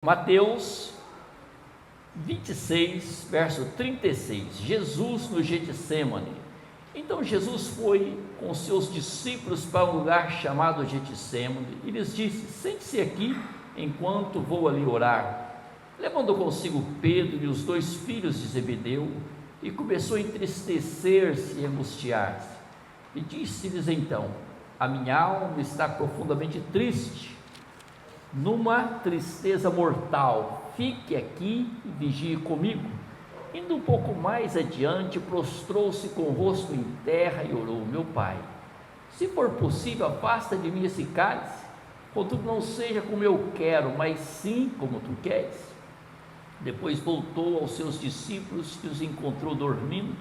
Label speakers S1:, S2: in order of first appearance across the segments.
S1: Mateus 26, verso 36, Jesus no Getsêmani. Então Jesus foi com seus discípulos para um lugar chamado Getsêmani e lhes disse: sente-se aqui enquanto vou ali orar. Levando consigo Pedro e os dois filhos de Zebedeu, e começou a entristecer-se e angustiar-se. E disse-lhes então: a minha alma está profundamente triste, numa tristeza mortal. Fique aqui e vigie comigo. Indo um pouco mais adiante, prostrou-se com o rosto em terra e orou: meu Pai, se for possível, afasta de mim esse cálice, contudo não seja como eu quero, mas sim como tu queres. Depois voltou aos seus discípulos e os encontrou dormindo.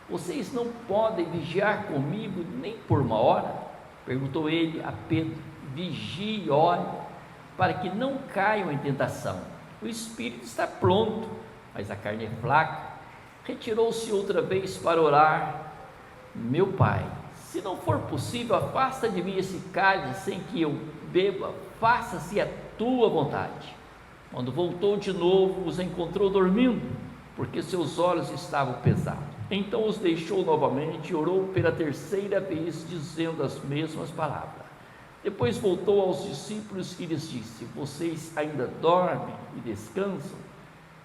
S1: Vocês não podem vigiar comigo nem por uma hora? Perguntou ele a Pedro. Vigie e ore, para que não caiam em tentação. O espírito está pronto, mas a carne é fraca. Retirou-se outra vez para orar: meu Pai, se não for possível, afasta de mim esse cálice sem que eu beba, faça-se a tua vontade. Quando voltou de novo, os encontrou dormindo, porque seus olhos estavam pesados. Então os deixou novamente e orou pela terceira vez, dizendo as mesmas palavras. Depois voltou aos discípulos e lhes disse: vocês ainda dormem e descansam?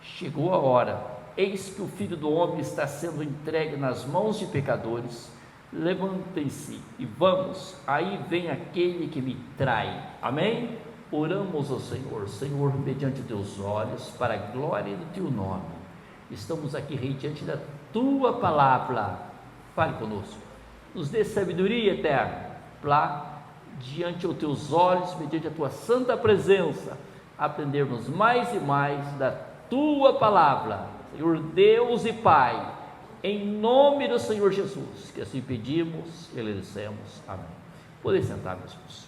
S1: Chegou a hora, eis que o Filho do Homem está sendo entregue nas mãos de pecadores. Levantem-se e vamos, aí vem aquele que me trai. Amém? Oramos ao Senhor. Senhor, mediante teus olhos, para a glória do teu nome, estamos aqui diante da tua palavra. Fale conosco, nos dê sabedoria eterna, para diante dos teus olhos, mediante a tua santa presença, aprendermos mais e mais da tua palavra. Senhor Deus e Pai, em nome do Senhor Jesus, que assim pedimos e agradecemos. Amém. Podem sentar, meus irmãos.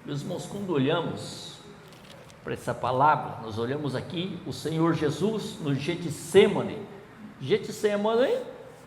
S1: Meus irmãos, quando olhamos para essa palavra, nós olhamos aqui o Senhor Jesus no Getsêmani. Getsêmani,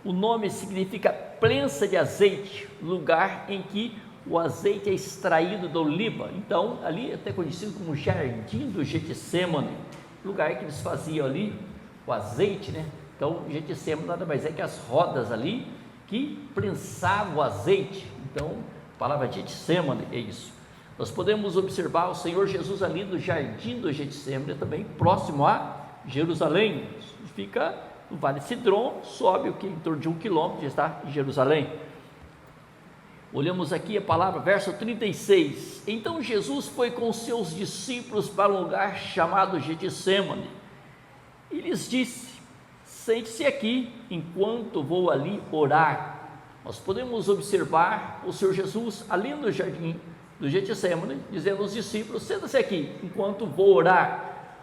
S1: o nome significa prensa de azeite, lugar em que o azeite é extraído da oliva. Então, ali é até conhecido como Jardim do Getsêmani, lugar que eles faziam ali o azeite, né? Então, Getsêmani nada mais é que as rodas ali que prensavam o azeite. Então, a palavra Getsêmani é isso. Nós podemos observar o Senhor Jesus ali no Jardim do Getsêmani, também próximo a Jerusalém. Fica no Vale Cedron, sobe o que em torno de 1 quilômetro, já está em Jerusalém. Olhamos aqui a palavra, verso 36. Então Jesus foi com seus discípulos para um lugar chamado Getsêmani e lhes disse: sente-se aqui enquanto vou ali orar. Nós podemos observar o Senhor Jesus ali no jardim do Getsêmani, dizendo aos discípulos: senta-se aqui enquanto vou orar.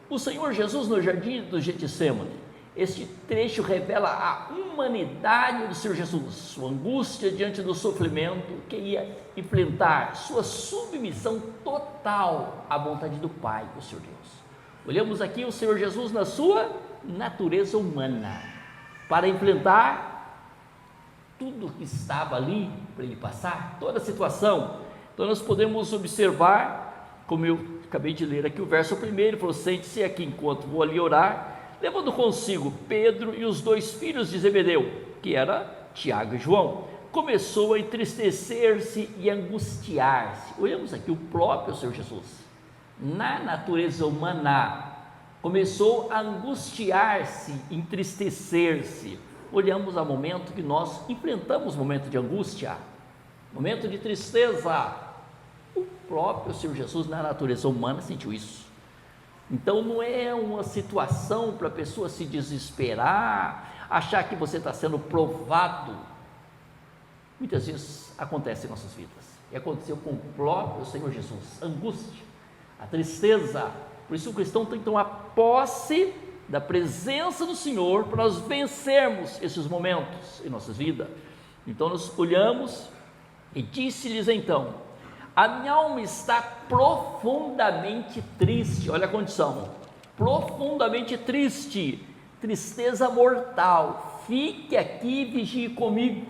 S1: O Senhor Jesus no jardim do Getsêmani. Este trecho revela a humanidade do Senhor Jesus, sua angústia diante do sofrimento que ia enfrentar, sua submissão total à vontade do Pai, o Senhor Deus. Olhamos aqui o Senhor Jesus na sua natureza humana, para enfrentar tudo que estava ali para ele passar, toda a situação. Então nós podemos observar, como eu acabei de ler aqui o verso primeiro, ele falou: sente-se aqui enquanto vou ali orar, levando consigo Pedro e os dois filhos de Zebedeu, que era Tiago e João. Começou a entristecer-se e angustiar-se. Olhamos aqui o próprio Senhor Jesus, na natureza humana, começou a angustiar-se, entristecer-se. Olhamos ao momento que nós enfrentamos momento de angústia, momento de tristeza. O próprio Senhor Jesus, na natureza humana, sentiu isso. Então não é uma situação para a pessoa se desesperar, achar que você está sendo provado. Muitas vezes acontece em nossas vidas, e aconteceu com o próprio Senhor Jesus, angústia, a tristeza. Por isso o cristão tem que tomar posse da presença do Senhor, para nós vencermos esses momentos em nossas vidas. Então nós olhamos e disse-lhes então: a minha alma está profundamente triste. Olha a condição: profundamente triste, tristeza mortal. Fique aqui e vigie comigo.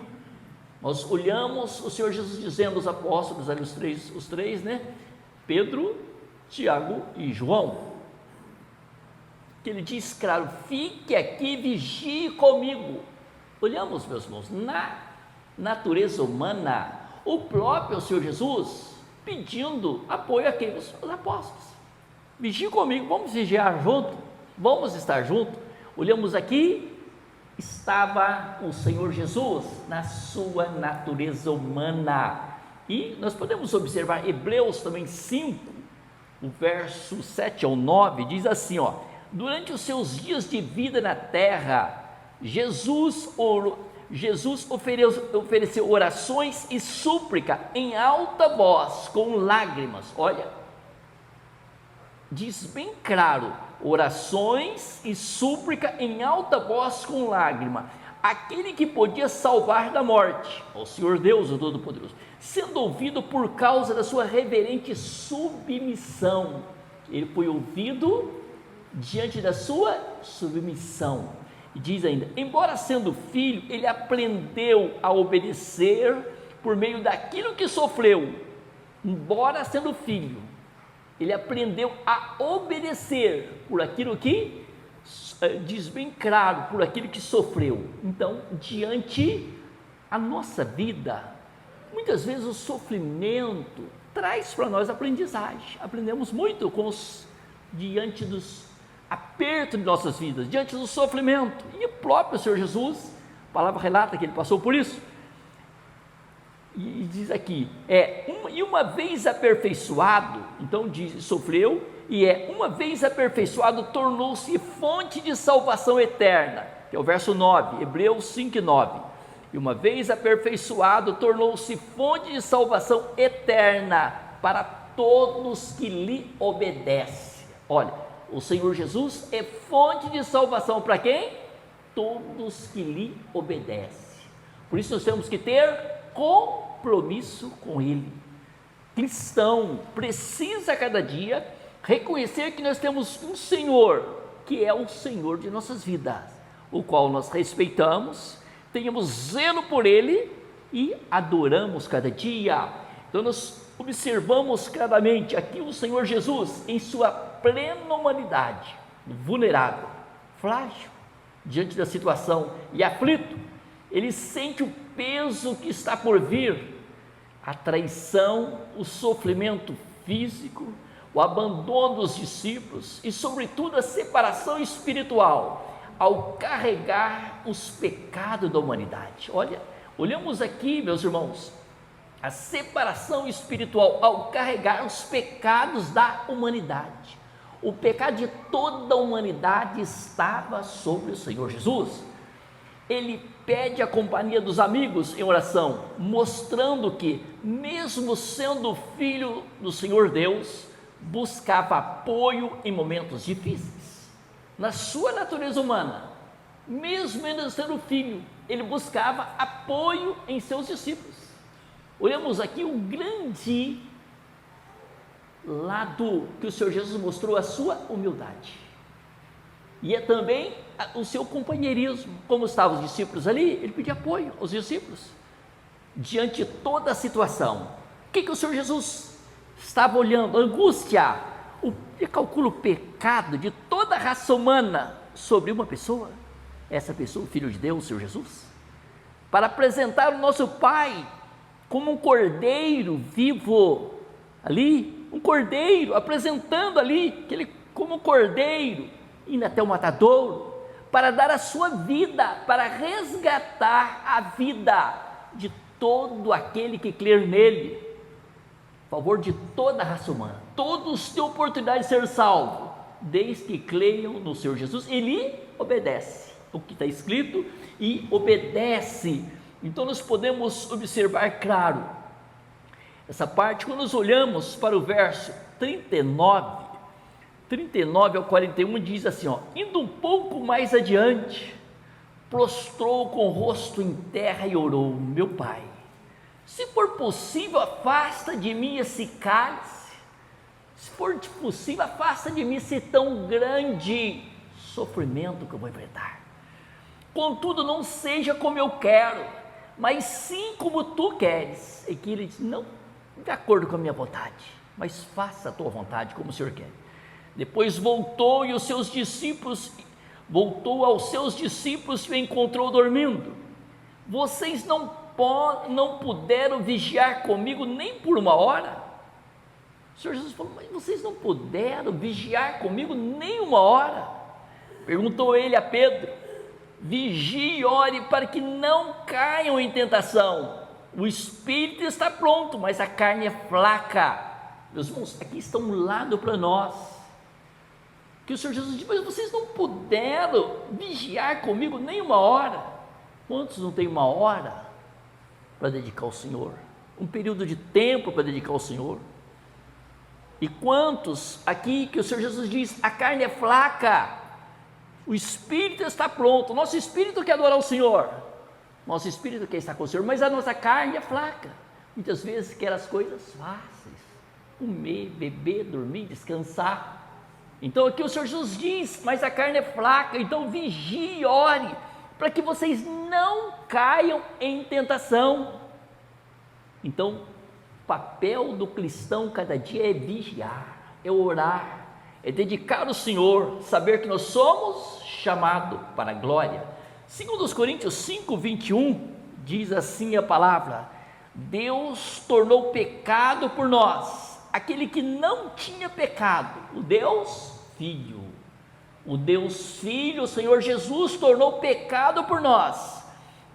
S1: Nós olhamos o Senhor Jesus dizendo aos apóstolos, ali os três, né? Pedro, Tiago e João, que ele diz claro: fique aqui, vigie comigo. Olhamos, meus irmãos, na natureza humana, o próprio Senhor Jesus pedindo apoio àqueles apóstolos: vigie comigo, vamos vigiar junto, vamos estar junto. Olhamos aqui, estava o Senhor Jesus na sua natureza humana, e nós podemos observar Hebreus também 5, o verso 7 ao 9, diz assim, ó: durante os seus dias de vida na terra, Jesus ofereceu orações e súplica em alta voz, com lágrimas. Olha, diz bem claro: orações e súplica em alta voz com lágrima, aquele que podia salvar da morte, o Senhor Deus, o Todo-Poderoso, sendo ouvido por causa da sua reverente submissão. Ele foi ouvido diante da sua submissão. E diz ainda: embora sendo filho, ele aprendeu a obedecer por meio daquilo que sofreu. Embora sendo filho, ele aprendeu a obedecer por aquilo que, diz bem claro, por aquilo que sofreu. Então, diante a nossa vida, muitas vezes o sofrimento traz para nós aprendizagem. Aprendemos muito diante dos apertos de nossas vidas, diante do sofrimento. E o próprio Senhor Jesus, a palavra relata que ele passou por isso. E diz aqui, e uma vez aperfeiçoado, então diz, sofreu, e uma vez aperfeiçoado, tornou-se fonte de salvação eterna, que é o verso 9, Hebreus 5, 9, e uma vez aperfeiçoado, tornou-se fonte de salvação eterna para todos que lhe obedecem. Olha, o Senhor Jesus é fonte de salvação para quem? Todos que lhe obedecem. Por isso nós temos que ter compromisso com Ele. Cristão precisa cada dia reconhecer que nós temos um Senhor, que é o Senhor de nossas vidas, o qual nós respeitamos, tenhamos zelo por Ele e adoramos cada dia. Então nós observamos claramente aqui o Senhor Jesus em sua plena humanidade, vulnerável, frágil, diante da situação e aflito. Ele sente o peso que está por vir, a traição, o sofrimento físico, o abandono dos discípulos e, sobretudo, a separação espiritual, ao carregar os pecados da humanidade. Olha, olhamos aqui, meus irmãos, a separação espiritual ao carregar os pecados da humanidade. O pecado de toda a humanidade estava sobre o Senhor Jesus. Ele pede a companhia dos amigos em oração, mostrando que, mesmo sendo filho do Senhor Deus, buscava apoio em momentos difíceis. Na sua natureza humana, mesmo ainda sendo filho, ele buscava apoio em seus discípulos. Olhamos aqui o grande lado que o Senhor Jesus mostrou, a sua humildade, e é também o seu companheirismo. Como estavam os discípulos ali, ele pedia apoio aos discípulos diante de toda a situação. O que o Senhor Jesus estava olhando? Angústia. Ele calcula o pecado de toda a raça humana sobre uma pessoa, essa pessoa, o Filho de Deus, o Senhor Jesus, para apresentar o nosso Pai como um cordeiro vivo ali, um cordeiro, apresentando ali que ele como um cordeiro, indo até o matadouro, para dar a sua vida, para resgatar a vida de todo aquele que crer nele, a favor de toda a raça humana. Todos têm oportunidade de ser salvos, desde que creiam no Senhor Jesus. Ele obedece o que está escrito e obedece. Então nós podemos observar claro essa parte quando nós olhamos para o verso 39 ao 41, diz assim, ó: indo um pouco mais adiante, prostrou com o rosto em terra e orou: meu Pai, se for possível, afasta de mim esse cálice. Se for possível, afasta de mim esse tão grande sofrimento que eu vou enfrentar. Contudo, não seja como eu quero, mas sim como tu queres. E que ele diz: não de acordo com a minha vontade, mas faça a tua vontade como o Senhor quer. Depois voltou aos seus discípulos e o encontrou dormindo. Vocês não puderam vigiar comigo nem por uma hora? O Senhor Jesus falou, mas vocês não puderam vigiar comigo nem uma hora? Perguntou ele a Pedro. Vigie e ore para que não caiam em tentação. O espírito está pronto, mas a carne é fraca. Meus irmãos, aqui está um lado para nós, que o Senhor Jesus disse, mas vocês não puderam vigiar comigo nem uma hora. Quantos não têm uma hora para dedicar ao Senhor? Um período de tempo para dedicar ao Senhor? E quantos aqui que o Senhor Jesus diz, a carne é fraca, o espírito está pronto, o nosso espírito quer adorar o Senhor, nosso espírito quer estar com o Senhor, mas a nossa carne é fraca, muitas vezes quer as coisas fáceis, comer, beber, dormir, descansar. Então aqui o Senhor Jesus diz, mas a carne é fraca, então vigie e ore, para que vocês não caiam em tentação. Então, o papel do cristão cada dia é vigiar, é orar, é dedicar ao Senhor, saber que nós somos chamados para a glória. 2 Coríntios 5:21 diz assim a palavra: Deus tornou pecado por nós aquele que não tinha pecado, o Deus Filho. O Deus Filho, o Senhor Jesus, tornou pecado por nós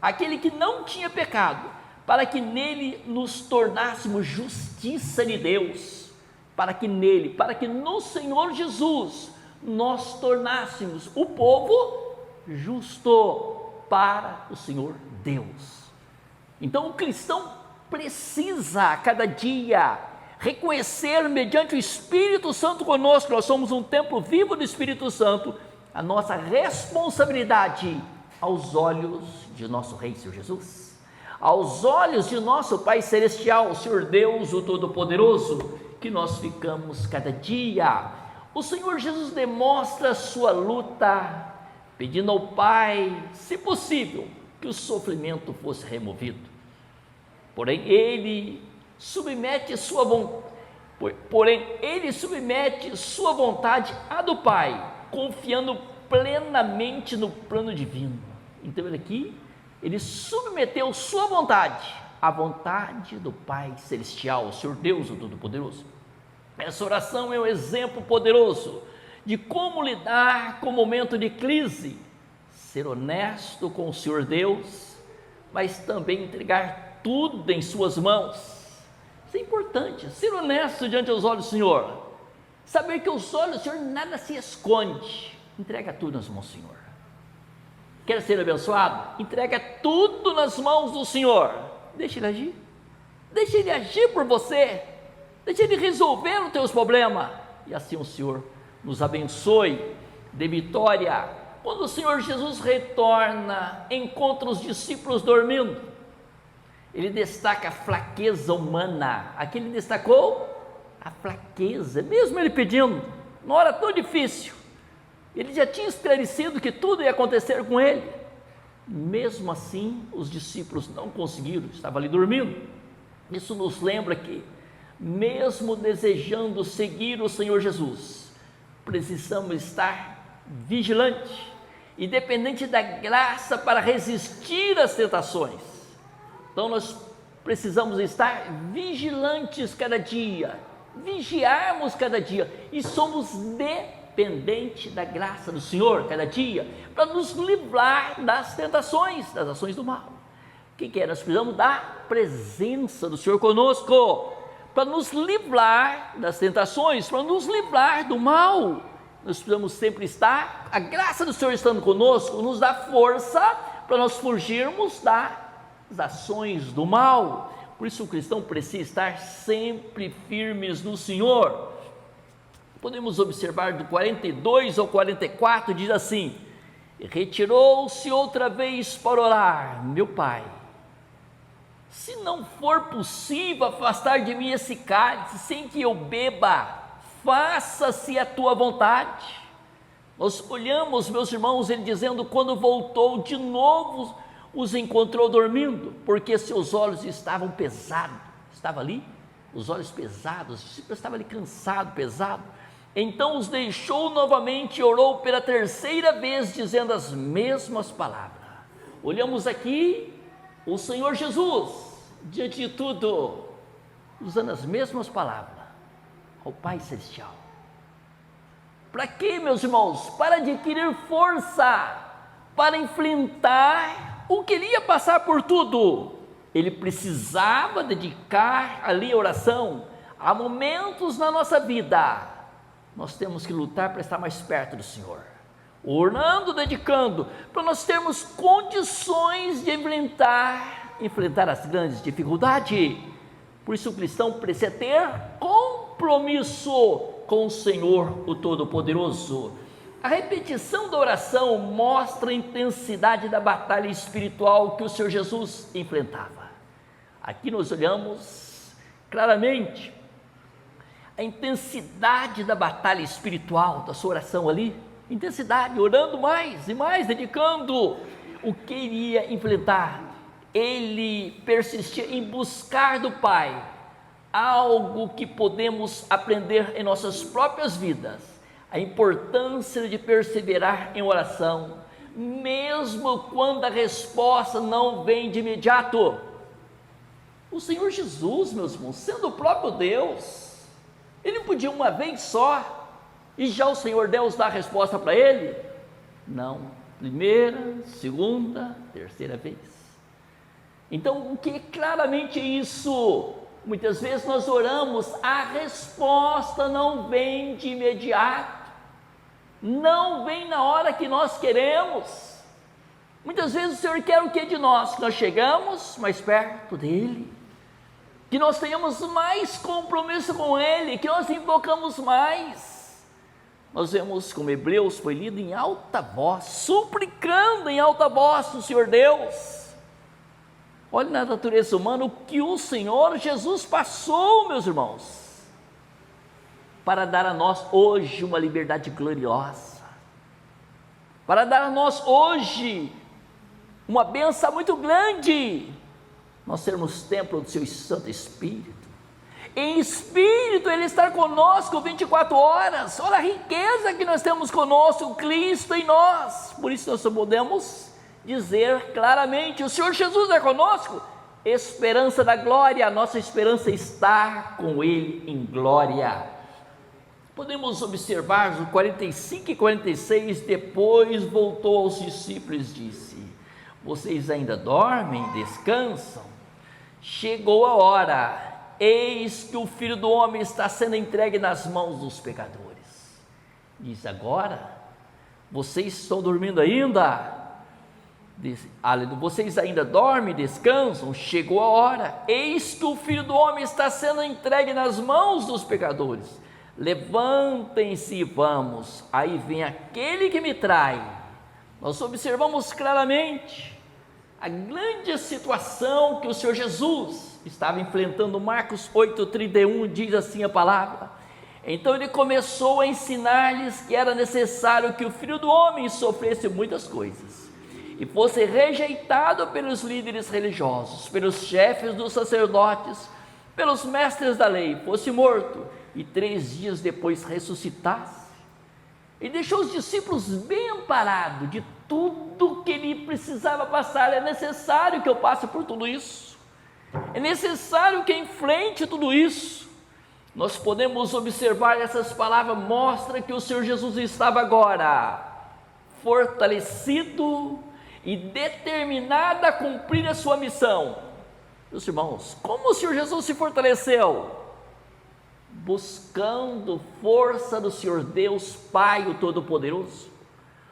S1: aquele que não tinha pecado, para que nele nos tornássemos justiça de Deus, para que no Senhor Jesus nós tornássemos o povo justo para o Senhor Deus. Então o cristão precisa a cada dia reconhecer, mediante o Espírito Santo conosco, nós somos um templo vivo do Espírito Santo, a nossa responsabilidade aos olhos de nosso Rei, Senhor Jesus, aos olhos de nosso Pai Celestial, o Senhor Deus, o Todo-Poderoso, que nós ficamos cada dia. O Senhor Jesus demonstra a sua luta, pedindo ao Pai, se possível, que o sofrimento fosse removido. Porém, Ele submete sua vontade à do Pai, confiando plenamente no plano divino. Então ele submeteu sua vontade à vontade do Pai Celestial, o Senhor Deus, o Todo-Poderoso. Essa oração é um exemplo poderoso de como lidar com o momento de crise, ser honesto com o Senhor Deus, mas também entregar tudo em suas mãos. Isso é importante, ser honesto diante dos olhos do Senhor, saber que aos olhos do Senhor nada se esconde. Entrega tudo nas mãos do Senhor. Quer ser abençoado? Entrega tudo nas mãos do Senhor. Deixa Ele agir. Deixa Ele agir por você. Deixa Ele resolver os teus problemas. E assim o Senhor nos abençoe, dê vitória. Quando o Senhor Jesus retorna, encontra os discípulos dormindo. Ele destaca a fraqueza humana. Aqui ele destacou a fraqueza, mesmo ele pedindo, numa hora tão difícil. Ele já tinha esclarecido que tudo ia acontecer com ele. Mesmo assim, os discípulos não conseguiram, estavam ali dormindo. Isso nos lembra que, mesmo desejando seguir o Senhor Jesus, precisamos estar vigilantes e dependente da graça para resistir às tentações. Então nós precisamos estar vigilantes cada dia, vigiarmos cada dia, e somos dependentes da graça do Senhor cada dia, para nos livrar das tentações, das ações do mal. O que é? Nós precisamos da presença do Senhor conosco, para nos livrar das tentações, para nos livrar do mal. Nós precisamos sempre estar, a graça do Senhor estando conosco, nos dá força para nós fugirmos das ações do mal. Por isso o cristão precisa estar sempre firmes no Senhor. Podemos observar do 42 ao 44, diz assim: retirou-se outra vez para orar, meu Pai, se não for possível afastar de mim esse cálice sem que eu beba, faça-se a tua vontade. Nós olhamos, meus irmãos, ele dizendo, quando voltou de novo, os encontrou dormindo, porque seus olhos estavam pesados. Estava ali os olhos pesados, o discípulo estava ali cansado, pesado. Então os deixou novamente e orou pela terceira vez, dizendo as mesmas palavras. Olhamos aqui o Senhor Jesus, diante de tudo, usando as mesmas palavras ao Pai Celestial. Para quê, meus irmãos? Para adquirir força, para enfrentar o que ele ia passar por tudo. Ele precisava dedicar ali a oração. Há momentos na nossa vida, nós temos que lutar para estar mais perto do Senhor, orando, dedicando, para nós termos condições de enfrentar as grandes dificuldades. Por isso o cristão precisa ter compromisso com o Senhor, o Todo-Poderoso. A repetição da oração mostra a intensidade da batalha espiritual que o Senhor Jesus enfrentava. Aqui nós olhamos claramente a intensidade da batalha espiritual da sua oração ali, intensidade, orando mais e mais, dedicando o que iria enfrentar. Ele persistia em buscar do Pai algo que podemos aprender em nossas próprias vidas, a importância de perseverar em oração, mesmo quando a resposta não vem de imediato. O Senhor Jesus, meus irmãos, sendo o próprio Deus, ele não podia uma vez só, e já o Senhor Deus dá a resposta para ele? Não, primeira, segunda, terceira vez. Então, o que é claramente isso? Muitas vezes nós oramos, a resposta não vem de imediato, não vem na hora que nós queremos. Muitas vezes o Senhor quer o que de nós? Que nós chegamos mais perto dEle, que nós tenhamos mais compromisso com Ele, que nós invocamos mais. Nós vemos como Hebreus foi lido em alta voz, suplicando em alta voz o Senhor Deus. Olhe na natureza humana o que o Senhor Jesus passou, meus irmãos, para dar a nós hoje uma liberdade gloriosa, para dar a nós hoje uma bênção muito grande, nós sermos templo do seu Santo Espírito. Em Espírito Ele está conosco 24 horas, olha a riqueza que nós temos conosco, Cristo em nós. Por isso nós só podemos dizer claramente, o Senhor Jesus é conosco, esperança da glória, a nossa esperança está com Ele em glória. Podemos observar no 45 e 46, depois voltou aos discípulos e disse: vocês ainda dormem, descansam? Chegou a hora, eis que o Filho do Homem está sendo entregue nas mãos dos pecadores. Diz: agora, vocês estão dormindo ainda? Vocês ainda dormem, descansam? Chegou a hora, eis que o Filho do Homem está sendo entregue nas mãos dos pecadores. Levantem-se e vamos. Aí vem aquele que me trai. Nós observamos claramente a grande situação que o Senhor Jesus estava enfrentando. Marcos 8,31 diz assim a palavra: então ele começou a ensinar-lhes que era necessário que o Filho do Homem sofresse muitas coisas e fosse rejeitado pelos líderes religiosos, pelos chefes dos sacerdotes, pelos mestres da lei, fosse morto e 3 dias depois ressuscitasse. E deixou os discípulos bem amparados de tudo que ele precisava passar. É necessário que eu passe por tudo isso, é necessário que enfrente tudo isso. Nós podemos observar essas palavras, mostra que o Senhor Jesus estava agora fortalecido e determinado a cumprir a sua missão. Meus irmãos, como o Senhor Jesus se fortaleceu? Buscando força do Senhor Deus Pai, o Todo-Poderoso,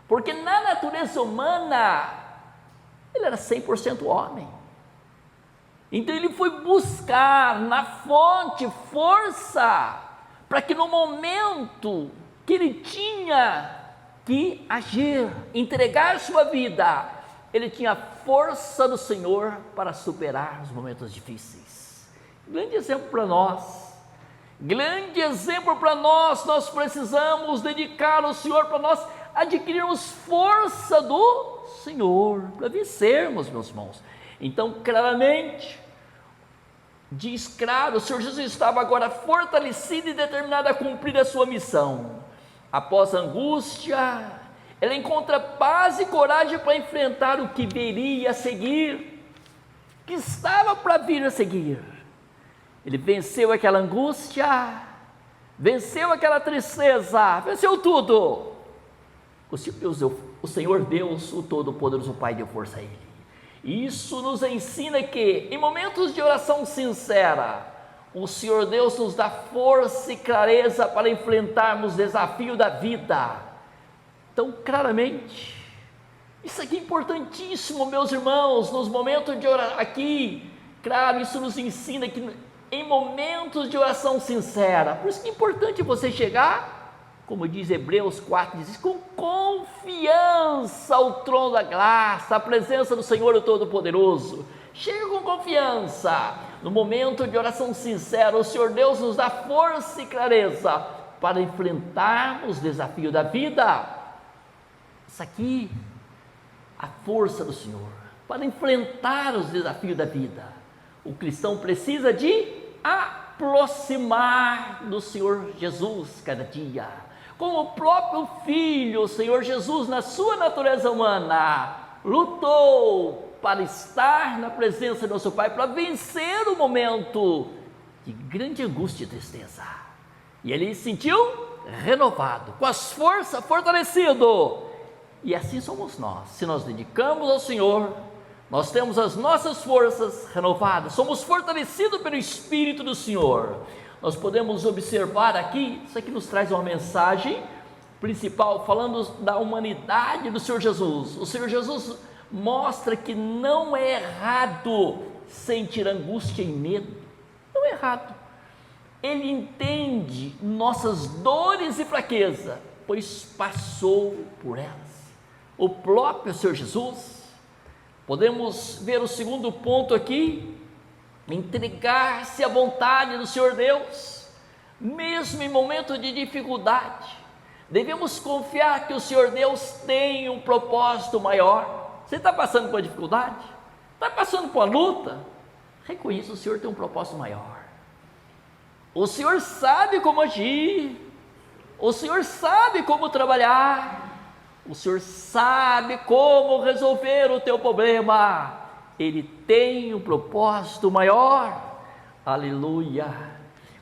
S1: porque na natureza humana ele era 100% homem. Então ele foi buscar na fonte força, para que no momento que ele tinha que agir, entregar sua vida, ele tinha a força do Senhor para superar os momentos difíceis. Grande exemplo para nós, grande exemplo para nós. Nós precisamos dedicar ao Senhor para nós adquirirmos força do Senhor, para vencermos, meus irmãos. Então, claramente, diz claro, o Senhor Jesus estava agora fortalecido e determinado a cumprir a sua missão. Após a angústia, ele encontra paz e coragem para enfrentar o que viria a seguir, que estava para vir a seguir. Ele venceu aquela angústia, venceu aquela tristeza, venceu tudo. O Senhor Deus, o Todo-Poderoso Pai, deu força a ele. Isso nos ensina que, em momentos de oração sincera, o Senhor Deus nos dá força e clareza para enfrentarmos o desafio da vida. Então, claramente, isso aqui é importantíssimo, meus irmãos, nos momentos de oração aqui, claro, isso nos ensina que em momentos de oração sincera, por isso que é importante você chegar, como diz Hebreus 4, diz, com confiança ao trono da graça, à presença do Senhor o Todo-Poderoso. Chega com confiança, no momento de oração sincera, o Senhor Deus nos dá força e clareza para enfrentarmos o desafio da vida. Isso aqui, a força do Senhor, para enfrentar os desafios da vida. O cristão precisa de aproximar do Senhor Jesus cada dia. Como o próprio Filho, o Senhor Jesus, na sua natureza humana, lutou para estar na presença do nosso Pai, para vencer o momento de grande angústia e tristeza. E ele se sentiu renovado, com as forças, fortalecido. E assim somos nós. Se nós dedicamos ao Senhor, nós temos as nossas forças renovadas, somos fortalecidos pelo Espírito do Senhor. Nós podemos observar aqui, isso aqui nos traz uma mensagem principal, falando da humanidade do Senhor Jesus. O Senhor Jesus mostra que não é errado sentir angústia e medo, não é errado. Ele entende nossas dores e fraqueza, pois passou por elas. O próprio Senhor Jesus. Podemos ver o segundo ponto aqui, entregar-se à vontade do Senhor Deus, mesmo em momento de dificuldade. Devemos confiar que o Senhor Deus tem um propósito maior. Você está passando por uma dificuldade? Está passando por uma luta? Reconheça, o Senhor tem um propósito maior. O Senhor sabe como agir, o Senhor sabe como trabalhar, o Senhor sabe como resolver o teu problema. Ele tem um propósito maior. Aleluia.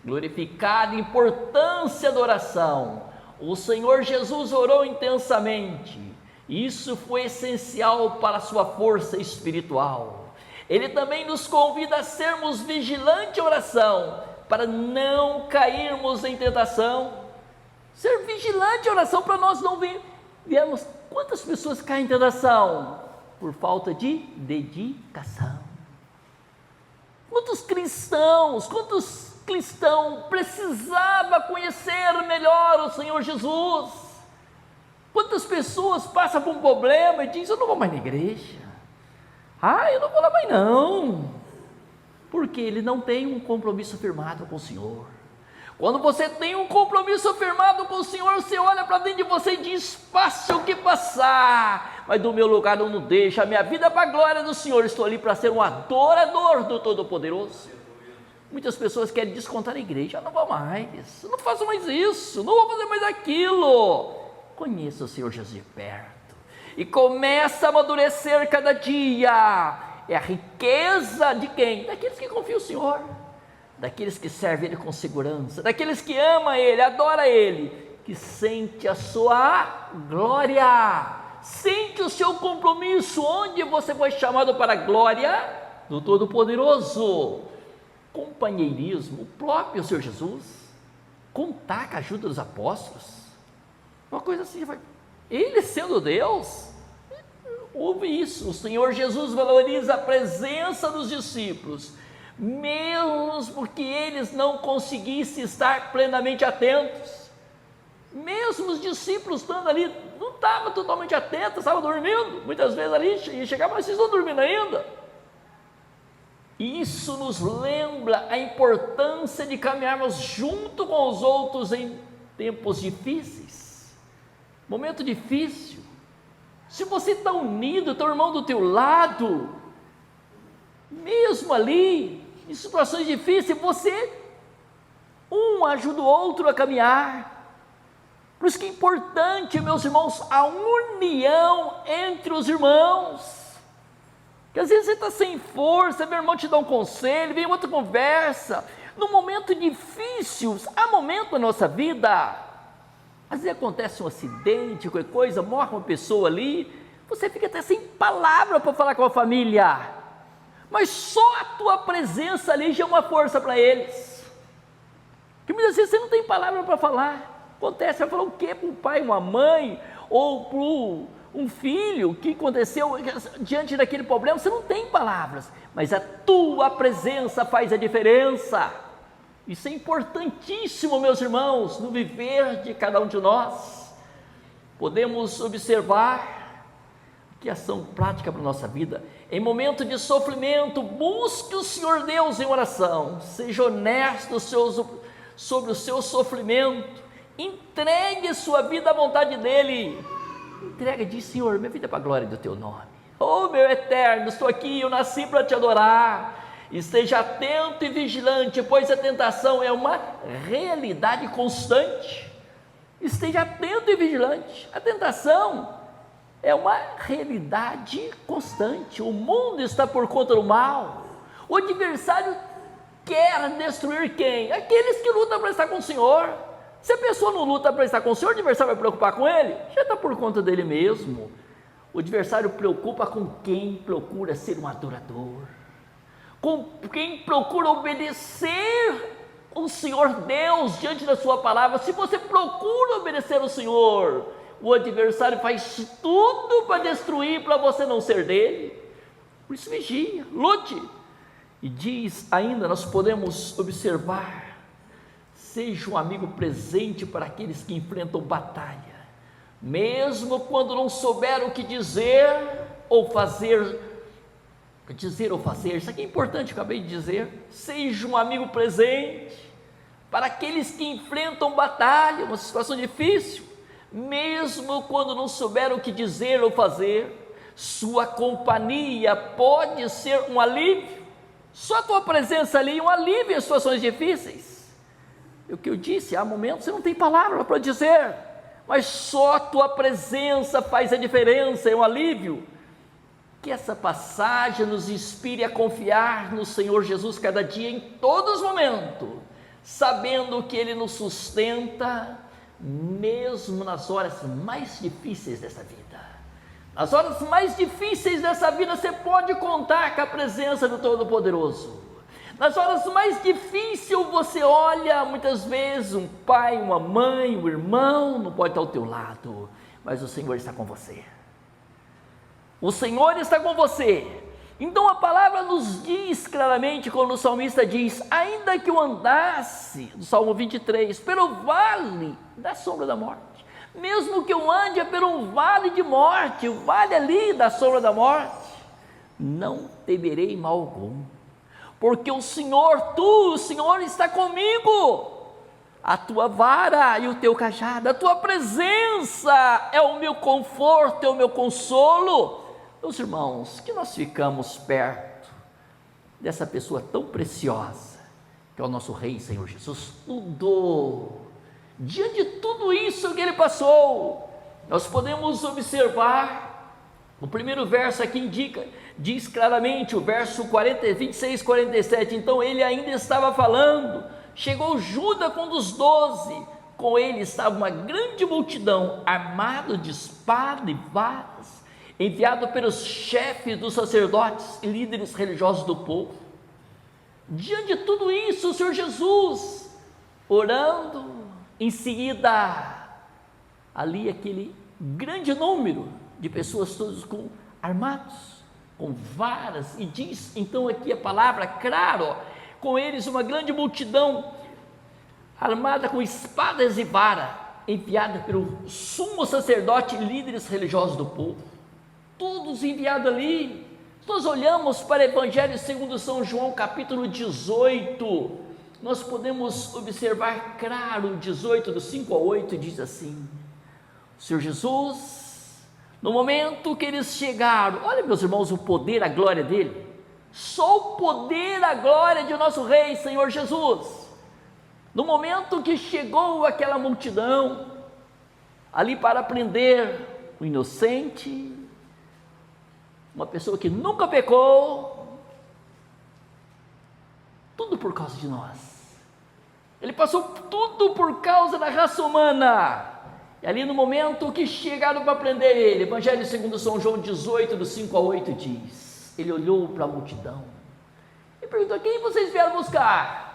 S1: Glorificada a importância da oração. O Senhor Jesus orou intensamente. Isso foi essencial para a sua força espiritual. Ele também nos convida a sermos vigilantes em oração, para não cairmos em tentação. Ser vigilante em oração para nós não vermos. Quantas pessoas caem em tentação? Por falta de dedicação. Quantos cristãos precisavam conhecer melhor o Senhor Jesus? Quantas pessoas passam por um problema e dizem, eu não vou mais na igreja, eu não vou lá mais não, porque ele não tem um compromisso firmado com o Senhor. Quando você tem um compromisso firmado com o Senhor, você olha para dentro de você e diz, passe o que passar, mas do meu lugar eu não deixo, a minha vida é para a glória do Senhor, estou ali para ser um adorador do Todo-Poderoso. Muitas pessoas querem descontar a igreja, eu não vou mais, eu não faço mais isso, não vou fazer mais aquilo. Conheça o Senhor Jesus de perto, e começa a amadurecer cada dia. É a riqueza de quem? Daqueles que confiam no Senhor, daqueles que servem Ele com segurança, daqueles que amam Ele, adoram Ele, que sente a sua glória, sente o seu compromisso, onde você foi chamado para a glória do Todo-Poderoso. Companheirismo, o próprio Senhor Jesus, contar com a ajuda dos apóstolos, uma coisa assim, Ele sendo Deus, ouve isso, o Senhor Jesus valoriza a presença dos discípulos, mesmo porque eles não conseguissem estar plenamente atentos. Mesmo os discípulos estando ali, não estavam totalmente atentos, estavam dormindo, muitas vezes ali, e chegavam, mas vocês estão dormindo ainda? Isso nos lembra a importância de caminharmos junto com os outros em tempos difíceis, momento difícil. Se você está unido, teu irmão do teu lado, mesmo ali, em situações difíceis, um ajuda o outro a caminhar. Por isso que é importante, meus irmãos, a união entre os irmãos. Porque às vezes você está sem força, meu irmão te dá um conselho, vem outra conversa. No momento difícil, há momento na nossa vida, às vezes acontece um acidente, qualquer coisa, morre uma pessoa ali, você fica até sem palavra para falar com a família, mas só a tua presença ali já é uma força para eles. Porque muitas vezes você não tem palavra para falar. Acontece, vai falar o quê para um pai, uma mãe, ou para um filho, que aconteceu diante daquele problema, você não tem palavras, mas a tua presença faz a diferença. Isso é importantíssimo, meus irmãos, no viver de cada um de nós. Podemos observar que ação prática para a nossa vida. Em momento de sofrimento, busque o Senhor Deus em oração, seja honesto sobre o seu sofrimento, entregue sua vida à vontade dele, entrega, diz: Senhor, minha vida é para a glória do teu nome, oh meu eterno, estou aqui, eu nasci para te adorar. Esteja atento e vigilante, pois a tentação é uma realidade constante. Esteja atento e vigilante, a tentação é uma realidade constante. O mundo está por conta do mal, o adversário quer destruir quem? Aqueles que lutam para estar com o Senhor. Se a pessoa não luta para estar com o Senhor, o adversário vai preocupar com ele? Já está por conta dele mesmo. O adversário preocupa com quem procura ser um adorador, com quem procura obedecer o Senhor Deus diante da sua palavra. Se você procura obedecer o Senhor, o adversário faz tudo para destruir, para você não ser dele. Por isso vigia, lute. E diz ainda, nós podemos observar: seja um amigo presente para aqueles que enfrentam batalha, mesmo quando não souber o que dizer ou fazer. Isso aqui é importante, eu acabei de dizer. Seja um amigo presente para aqueles que enfrentam batalha, uma situação difícil, mesmo quando não souber o que dizer ou fazer. Sua companhia pode ser um alívio. Só a tua presença ali é um alívio em situações difíceis. O que eu disse, há momentos você não tem palavra para dizer, mas só a tua presença faz a diferença, é um alívio. Que essa passagem nos inspire a confiar no Senhor Jesus cada dia, em todos os momentos, sabendo que Ele nos sustenta, mesmo nas horas mais difíceis dessa vida. Nas horas mais difíceis dessa vida, você pode contar com a presença do Todo-Poderoso. Nas horas mais difíceis, você olha muitas vezes um pai, uma mãe, um irmão, não pode estar ao teu lado, mas o Senhor está com você. O Senhor está com você. Então a palavra nos diz claramente, quando o salmista diz: ainda que eu andasse, no Salmo 23, pelo vale da sombra da morte, mesmo que eu ande pelo vale de morte, o vale ali da sombra da morte, não temerei mal algum, porque o Senhor está comigo. A tua vara e o teu cajado, a tua presença é o meu conforto, é o meu consolo. Meus irmãos, que nós ficamos perto dessa pessoa tão preciosa, que é o nosso Rei, Senhor Jesus, tudo, diante de tudo isso que Ele passou, nós podemos observar, o primeiro verso aqui diz claramente, o verso 26, 47, então Ele ainda estava falando, chegou Judas com um dos 12, com ele estava uma grande multidão, armado de espada e varas, enviado pelos chefes dos sacerdotes e líderes religiosos do povo. Diante de tudo isso, o Senhor Jesus, orando, em seguida, ali aquele grande número de pessoas, todos armados, com varas, e diz então aqui a palavra, claro, com eles uma grande multidão, armada com espadas e vara, enviada pelo sumo sacerdote e líderes religiosos do povo. Todos enviados ali. Nós olhamos para o Evangelho segundo São João, capítulo 18, nós podemos observar claro, 18, do 5 ao 8, diz assim: o Senhor Jesus, no momento que eles chegaram, olha meus irmãos, o poder, a glória dele, só o poder, a glória de nosso Rei, Senhor Jesus. No momento que chegou aquela multidão, ali para prender o inocente, uma pessoa que nunca pecou, tudo por causa de nós. Ele passou tudo por causa da raça humana. E ali no momento que chegaram para prender ele, Evangelho segundo São João 18, do 5 a 8 diz, ele olhou para a multidão e perguntou: quem vocês vieram buscar?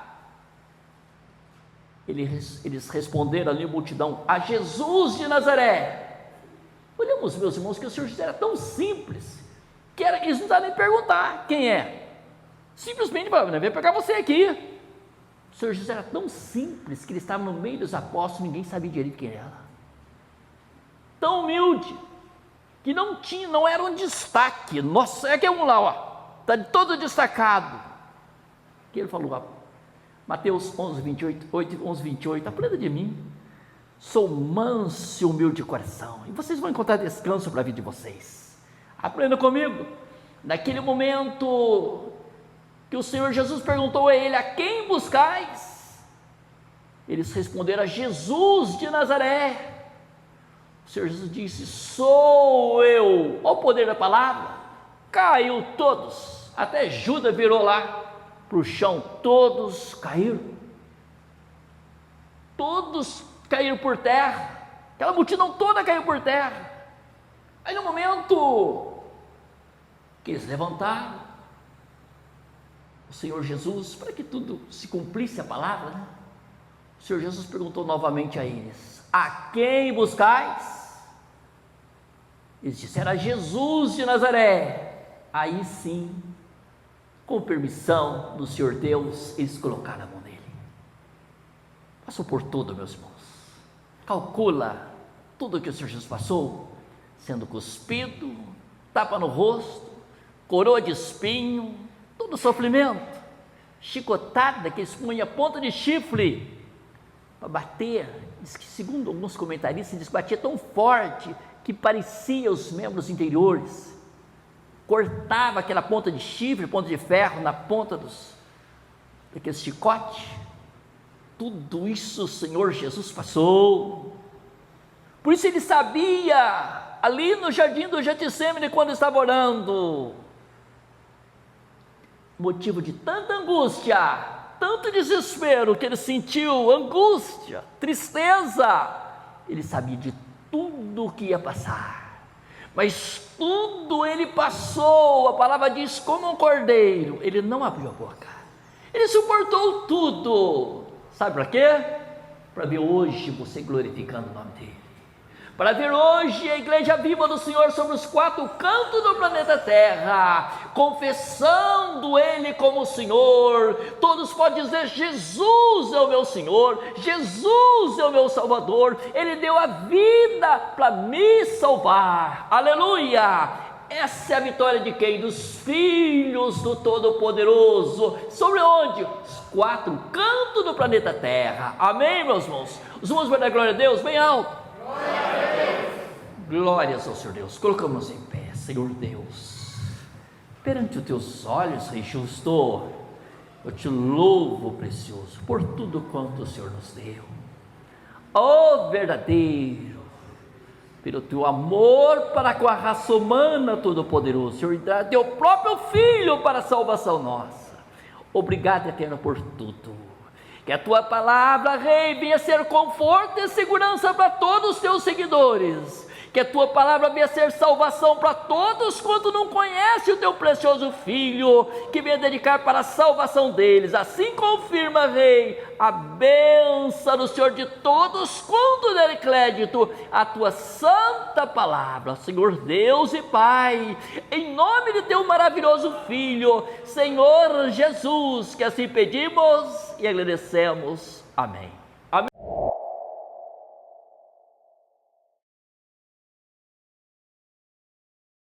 S1: Eles responderam ali, a multidão: a Jesus de Nazaré. Olhamos, meus irmãos, que o Senhor Jesus era tão simples, que eles não precisavam nem perguntar quem é. Simplesmente falaram: vem pegar você aqui. O Senhor Jesus era tão simples, que ele estava no meio dos apóstolos, ninguém sabia direito quem era. Tão humilde, que não era um destaque. Nossa, é que é um lá, ó, está todo destacado. Que ele falou, ó, Mateus 11, 28, aprenda de mim, sou manso e humilde de coração, e vocês vão encontrar descanso para a vida de vocês. Aprenda comigo. Naquele momento que o Senhor Jesus perguntou a ele: a quem buscais? Eles responderam: a Jesus de Nazaré. O Senhor Jesus disse: sou eu. Olha o poder da palavra. Caiu todos, até Judas virou lá para o chão, todos caíram. Todos caíram por terra, aquela multidão toda caiu por terra. Aí no momento que eles levantaram, o Senhor Jesus, para que tudo se cumprisse a palavra, né? O Senhor Jesus perguntou novamente a eles: a quem buscais? Eles disseram: a Jesus de Nazaré. Aí sim, com permissão do Senhor Deus, eles colocaram a mão nele. Passou por tudo, meus irmãos. Calcula tudo que o Senhor Jesus passou, sendo cuspido, tapa no rosto, coroa de espinho, todo sofrimento, chicotada que eles punham a ponta de chifre para bater. Diz que, segundo alguns comentaristas, diz que batia tão forte que parecia os membros interiores. Cortava aquela ponta de chifre, ponta de ferro na ponta daquele chicote. Tudo isso o Senhor Jesus passou. Por isso ele sabia, ali no jardim do Getsêmani, quando estava orando, motivo de tanta angústia, tanto desespero que ele sentiu, angústia, tristeza, ele sabia de tudo o que ia passar, mas tudo ele passou. A palavra diz: como um cordeiro, ele não abriu a boca, ele suportou tudo. Sabe para quê? Para ver hoje você glorificando o nome dele, para ver hoje a igreja viva do Senhor sobre os quatro cantos do planeta Terra, confessando ele como o Senhor. Todos podem dizer: Jesus é o meu Senhor, Jesus é o meu Salvador, ele deu a vida para me salvar. Aleluia! Essa é a vitória de quem? Dos filhos do Todo-Poderoso. Sobre onde? Os quatro cantos do planeta Terra. Amém, meus irmãos? Os irmãos vão dar glória a Deus bem alto. Glórias ao Senhor Deus. Colocamos em pé. Senhor Deus, perante os teus olhos, Rei justo, eu te louvo, precioso, por tudo quanto o Senhor nos deu. Ó verdadeiro, pelo teu amor para com a raça humana todo-poderoso, Senhor, dá teu próprio Filho para a salvação nossa. Obrigado, Eterno, por tudo. Que a tua palavra, Rei, venha ser conforto e segurança para todos os teus seguidores. Que a tua palavra venha ser salvação para todos quanto não conhecem o teu precioso Filho, que venha dedicar para a salvação deles. Assim confirma, Rei, a bênção do Senhor de todos quanto der crédito a tua santa palavra. Senhor Deus e Pai, em nome de teu maravilhoso Filho, Senhor Jesus, que assim pedimos e agradecemos. Amém.